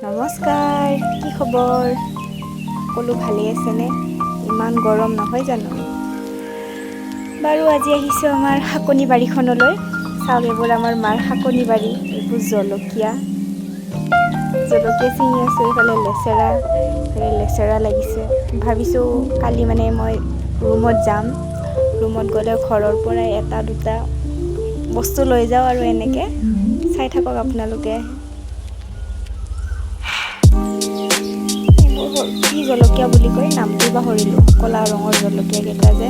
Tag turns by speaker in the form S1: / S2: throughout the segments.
S1: নমস্কাৰ, কি খবৰ? সকলো ভালেই আছেনে? ইমান গৰম নহয় জানো? বাৰু আজি আহিছোঁ আমাৰ শাকনি বাৰীখনলৈ। চাওক, এইবোৰ আমাৰ মাৰ শাকনি বাৰী। এইবোৰ জলকীয়া ছিঙি আছোঁ। এইফালে লেচেৰা লাগিছে। ভাবিছোঁ কালি মই ৰুমত যাম। ৰুমত গ'লে ঘৰৰ পৰাই এটা দুটা বস্তু লৈ যাওঁ আৰু এনেকৈ চাই থাকক আপোনালোকে। কি জলকীয়া বুলি কয়, নামটো পাহৰিলোঁ। ক'লা ৰঙৰ জলকীয়া কেইটা যে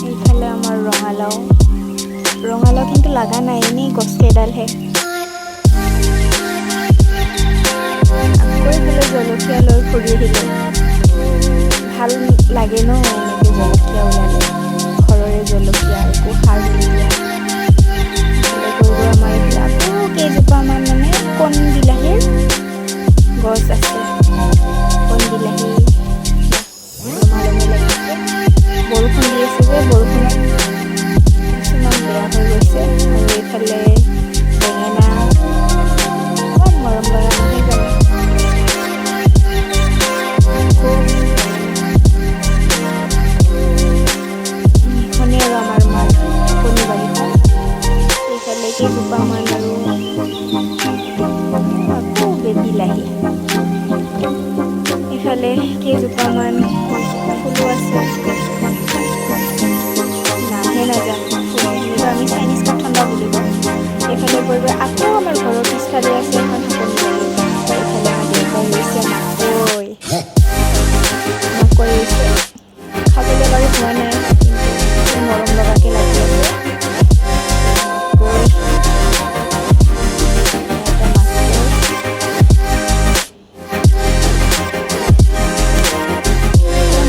S1: এইফালে আমাৰ ৰঙালাও কিন্তু লগা নাই, এনেই গছ কেইডালহে। আকৌ এইফালে জলকীয়া লৈ ঘূৰি আহিলোঁ। ভাল লাগে ন এনেকৈ জলকীয়া ওলালে, ঘৰৰে জলকীয়া, একো সাৰ নিদিয়া। আমাৰ এইফালে আকৌ কেইজোপামান কণ বিলাহীৰ গছ আছে। কণ বিলাহী লাগিছে। বৰষুণ দি আছে যে, বৰষুণত কিছুমান বেয়া হৈ গৈছে। আৰু এইফালে বেঙেনা, মৰম লগা নহয় জানো? এইখনেই আৰু আমাৰ মাৰ শাকনি বাৰীখন। এইফালে কেইজোপামান আৰু আকৌ বিলাহী। এইফালে কেইজোপামান ফুলো আছে, নামহে নাজানো। ফুলখিনিতো আমি চাইনিজ কাঠণ্ড বুলি কওঁ। এইফালে গৈ আকৌ আমাৰ ঘৰৰ পিছফালে আছে এখন শাকনি বাৰী। এইফালে আমাৰ দেউতাই ৰুইছে মাকৈ ৰুইছে। খাবলৈ বাৰু হোৱা নাই, কিন্তু মৰম লগাকৈ লাগি আছে।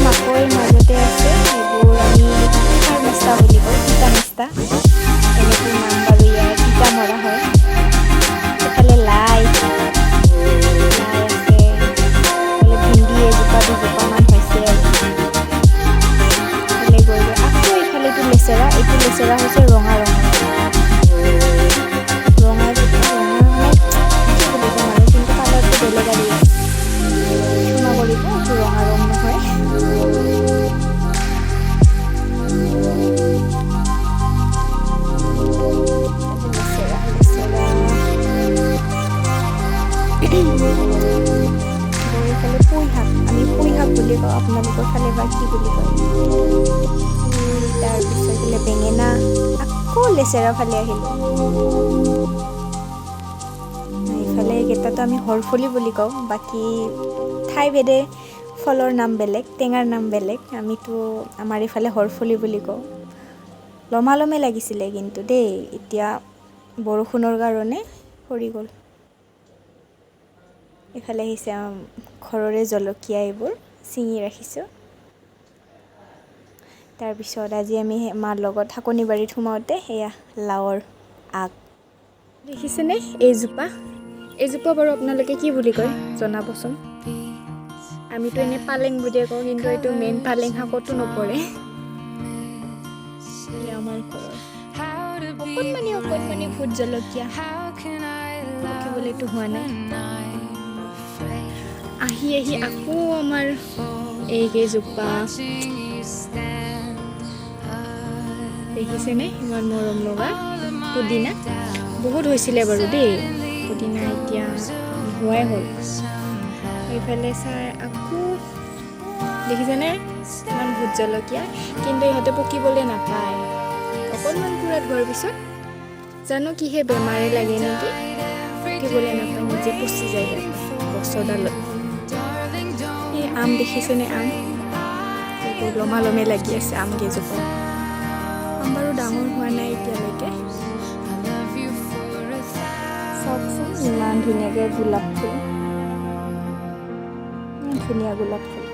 S1: মাকৈ মাজতে আছে, এইবোৰ আমি সাৰ মেষ্টা বুলি কওঁ, তিতা মেষ্টা। এনেকৈ নাম বাৰু ইয়াৰ, তিতা মৰা হয়। এইফালে লাই আছে, এইফালে ভেন্দি এজোপা দুজোপামান হৈছে আৰু। এইফালে গৈ আকৌ এইফালেতো লেচেৰা। এইটো লেচেৰা হৈছে ৰঙা কি বুলি ক'ম আৰু, কিন্তু কালাৰটো বেলেগ আৰু ক্ষমা কৰিব, এইটো ৰঙা ৰং নহয়। এইফালে পুঁই শাক, আমি পুঁই শাক বুলি কওঁ, আপোনালোকৰ ফালে বা কি বুলি কয়। তাৰপিছত এইফালে বেঙেনা, আকৌ লেচেৰা ফালে আহিলোঁ। এইফালে এইকেইটাতো আমি হৰফলি বুলি কওঁ, বাকী ঠাই ভেদে ফলৰ নাম বেলেগ, টেঙাৰ নাম বেলেগ। আমাৰ এইফালে হৰফলি বুলি কওঁ। লমালমে লাগিছিলে কিন্তু দেই, এতিয়া বৰষুণৰ কাৰণে সৰি গ'ল। এইফালে আহিছে ঘৰৰে জলকীয়া, এইবোৰ ছিঙি ৰাখিছোঁ। তাৰপিছত আজি আমি মাৰ লগত শাকনি বাৰীত সোমাওঁতে সেয়া লাওৰ আগ দেখিছেনে? এইজোপা বাৰু আপোনালোকে কি বুলি কয় জনাবচোন। আমিতো এনেই পালেং বুলিয়ে কওঁ, কিন্তু এইটো মেইন পালেং শাকতো নপৰে। আমাৰ ঘৰৰ অকণমানি ভোট জলকীয়া, পকিবলৈতো হোৱা নাই। আহি আকৌ আমাৰ এইকেইজোপা দেখিছেনে? ইমান মৰম লগা পুদিনা। বহুত হৈছিলে বাৰু দেই পুদিনা, এতিয়া হোৱাই হ'ল। এইফালে চাই আকৌ দেখিছেনে ইমান ভোট জলকীয়া, কিন্তু ইহঁতে পকিবলৈ নাপায়। অকণমান পুৰাত হোৱাৰ পিছত জানো কিহে বেমাৰে লাগে নেকি, পকিবলৈ নাপায়, নিজে পচি যায় গছৰ ডালত। এই আম দেখিছেনে? আম এইবোৰ লমালমে লাগি আছে আম কেইজোপা। আম বাৰু ডাঙৰ হোৱা নাই এতিয়ালৈকে। চাওকচোন ইমান ধুনীয়াকৈ গোলাপ ফুল, ধুনীয়া গোলাপ ফুল।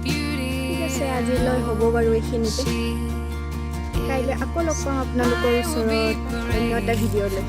S1: ঠিক আছে, আজিলৈ হ'ব বাৰু এইখিনিতে। কাইলৈ আকৌ লগ পাম আপোনালোকৰ ওচৰত অন্য এটা ভিডিঅ' লৈ।